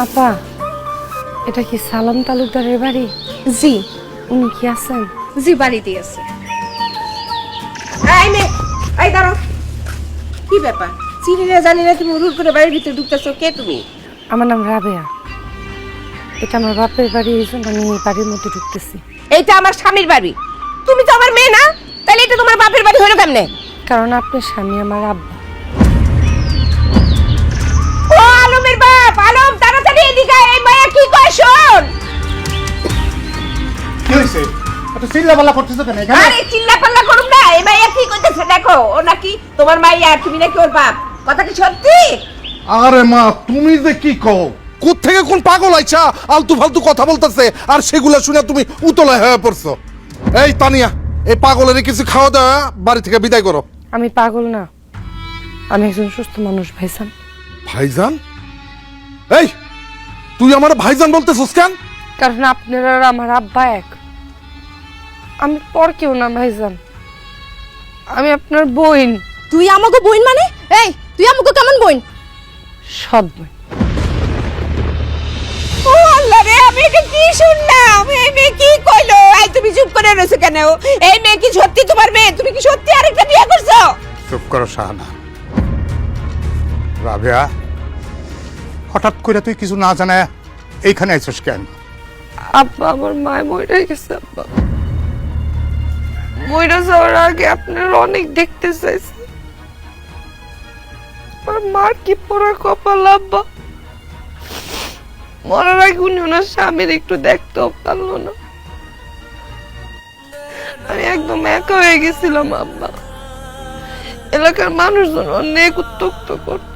আপা, এটা কি সালাম তালুকদারের বাড়ি? জি উনি কি আছেন? জি বাড়িতে আছে। এই মেয়ে, এই দাঁড়াও। কি ব্যাপার? চিনি না জানি না তুমি উড়ুর করে বাড়ির ভিতরে ঢুকতেছো, কে তুমি? আমার নাম রাবেয়া। এটা আমার বাপের বাড়ি, এই জন্য আমি এই বাড়ির মধ্যে ঢুকতেছি। এইটা আমার স্বামীর বাড়ি, তুমি তো আমার মেয়ে না, তাহলে এটা তোমার বাপের বাড়ি হলো কেমনে? কারণ আপনার স্বামী আমার আব্বা। ও আলমের বাপ, আলম তাড়াতাড়ি এদিকে আয়, এই মায়া কি কয় শোন। কি হইছে? এত চিল্লাপাল্লা করতেছ কেন এখানে? আরে চিল্লাপাল্লা করুম না, এই মাইয়া কি কইতেছে দেখো। ও নাকি তোমার মাইয়া, তুমি নাকি ওর বাপ। কথা কি সত্যি? আরে মা, তুমি যে কি কও? কোত্থেকে কোন পাগল আইছা আলতু ফালতু কথা বলতেছে, আর সেগুলা শুনে তুমি উতলা হয়ে পড়ছো। এই তানিয়া, এই পাগলের কিছু খাওয়া দাওয়া বাড়ি থেকে বিদায় করো। আমি পাগল না, আমি একজন সুস্থ মানুষ ভাইজান। ভাইজান? এই তুই আমার ভাইজান বলতেছিস কেন? কারণ আপনার আর আমার আব্বা এক। আমি পর কেউ না ভাইজান, আমি আপনার বোন। তুই আমাকে বোন মানে? এই তুই আমাকে কেমন বোন? সৎ বোন। ও আল্লাহ রে, আমি এটা কি শুনলাম? এই মেয়ে কি কইলো? এই তুমি চুপ করে রইছো কেন? এই মেয়ে কি সত্যি তোমার মেয়ে? তুমি কি সত্যি আরেকটা বিয়ে করছো? চুপ করো শাহানা। রাবেয়া, হঠাৎ করে তুই কিছু না জানায় এইখানে আইছস কেন? আব্বা, আমার মায় মরে গেছে আব্বা। মরে যাওয়ার আগে আপনার অনেক দেখতে চাইছে। আমার মার কি পড়া কপাল আব্বা, মরার আগে উনি ওনার স্বামীর একটু দেখতেও পারলো না। আমি একদম একা হয়ে গেছিলাম আব্বা। এলাকার মানুষজন অনেক উত্তক্ত করত,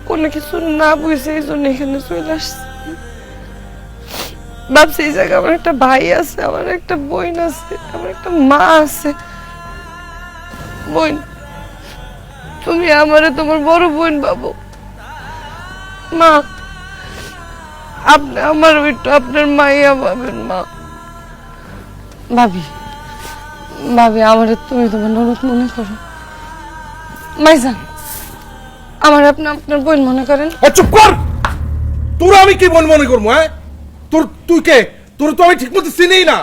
কোনো কিছু না বুঝে এই জন্য এখানে চলে আসছে। ভাবছি এই জায়গায় আমার একটা ভাই আছে, আমার একটা বোন আছে, আমার একটা মা আছে। বোন, তুমি আমারে তোমার বড় বোন ভাবো। মা, আপনি আমার একটু আপনার মাইয়া ভাবেন। মা, ভাবি, ভাবি আমারে তুমি তোমার ননদ মনে করো। মাইজান, আমার আপনি আপনার বোন মনে করেন। চুপ কর! তোরা আমি কি মনে করবো? হ্যাঁ, তুই কে? তোর তো আমি ঠিক মতো চিনিই না।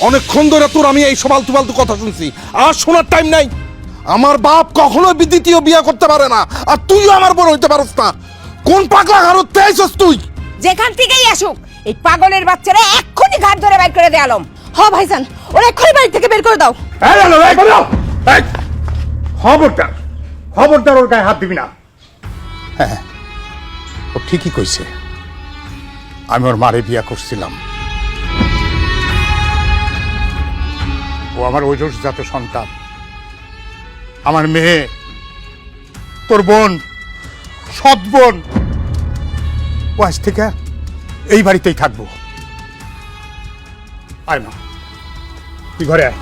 অনেকক্ষণ ধরে তোর আমি এই সব আলতু ফালতু কথা শুনছি, আর শোনার টাইম নাই। আমার বাপ কখনো দ্বিতীয় বিয়ে করতে পারে না, আর তুইও আমার বোন হইতে পারস না। কোন পাগলা ঘাড়তে আইছস তুই? যেখান থেকেই আসুক, এই পাগলের বাচ্চারা এক্ষুনি ঘাট ধরে বের করে দে আলম। হ ভাইজান, ওরা এক্ষুনি বাড়ি থেকে বের করে দাও। খবরদার ওর গায়ে হাত দিবি না। হ্যাঁ, ও ঠিকই কইছে। আমি ওর মারে বিয়া করছিলাম। ও আমার ঐরসজাত সন্তান, আমার মেয়ে, তোর বোন, সৎ বোন। ও আজ থেকে এই বাড়িতেই থাকবো। আয় মা, তুই ঘরে আয়।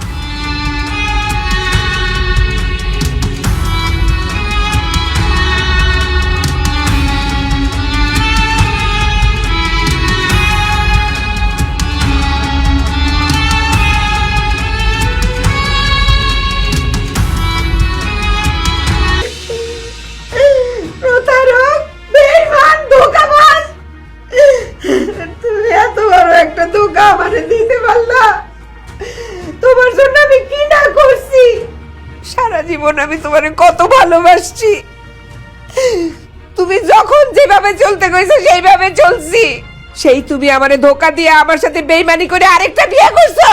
প্রতারক, বেঈমান, ধোঁকাবাজ, তুমি এত বড় একটা ধোঁকা আমারে দিতে পারলা? তোমার জন্য আমি কি না করছি? সারা জীবন আমি তোমারে কত ভালোবাসছি। তুমি যখন যেভাবে চলতে কইছো সেইভাবে চলছি। সেই তুমি আমারে ধোঁকা দিয়ে আমার সাথে বেইমানি করে আরেকটা বিয়ে করছো।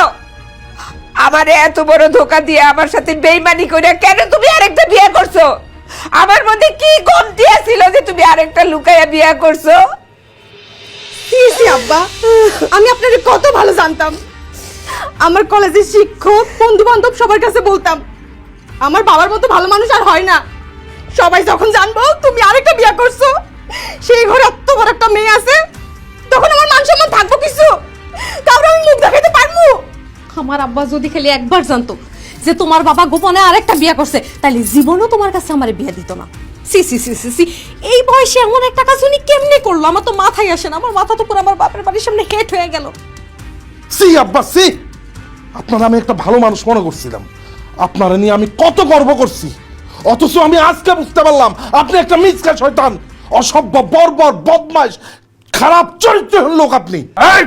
আমারে এত বড় ধোঁকা দিয়ে আমার সাথে বেইমানি করে কেন তুমি আরেকটা বিয়ে করছো? আমার মধ্যে কি কমতি ছিল যে তুমি আরেকটা লুকাইয়া বিয়ে করছো? আব্বা, আমি আপনাকে কত ভালো জানতাম। আমার কলেজের শিক্ষক, বন্ধু বান্ধব সবার কাছে বলতাম আমার বাবার মতো ভালো মানুষ আর হয় না। সবাই যখন জানবো তুমি আরেকটা বিয়ে করছো, সেই ঘরে এত বড় একটা মেয়ে আছে, তখন আমার মান সম্মান থাকবো কিছু? তাহলে আমি মুখ দেখাতে পারবো? আমার আব্বা যদি খালি একবার জানতো যে তোমার বাবা গোপনে আরেকটা বিয়ে করছে, তাহলে জীবনও তোমার কাছে আমার বিয়ে দিত না। সি সি সি সি সি, এই বয়সে এমন একটা কাজ উনি কেমনে করলো? আমার তো মাথায় আসে না। আমার মাথা তো পুরো আমার বাপের বাড়ির সামনে হেট হয়ে গেল। সি আব্বা সি, আপনারা আমি একটা ভালো মানুষ মনে করছিলাম, আপনারা নিয়ে আমি কত গর্ব করছি, অথচ আমি আজকে বুঝতে পারলাম আপনি একটা মিথ্যা শয়তান। অসভ্য বর্বর বদমাশ খারাপ চরিত্রের লোক আপনি। এই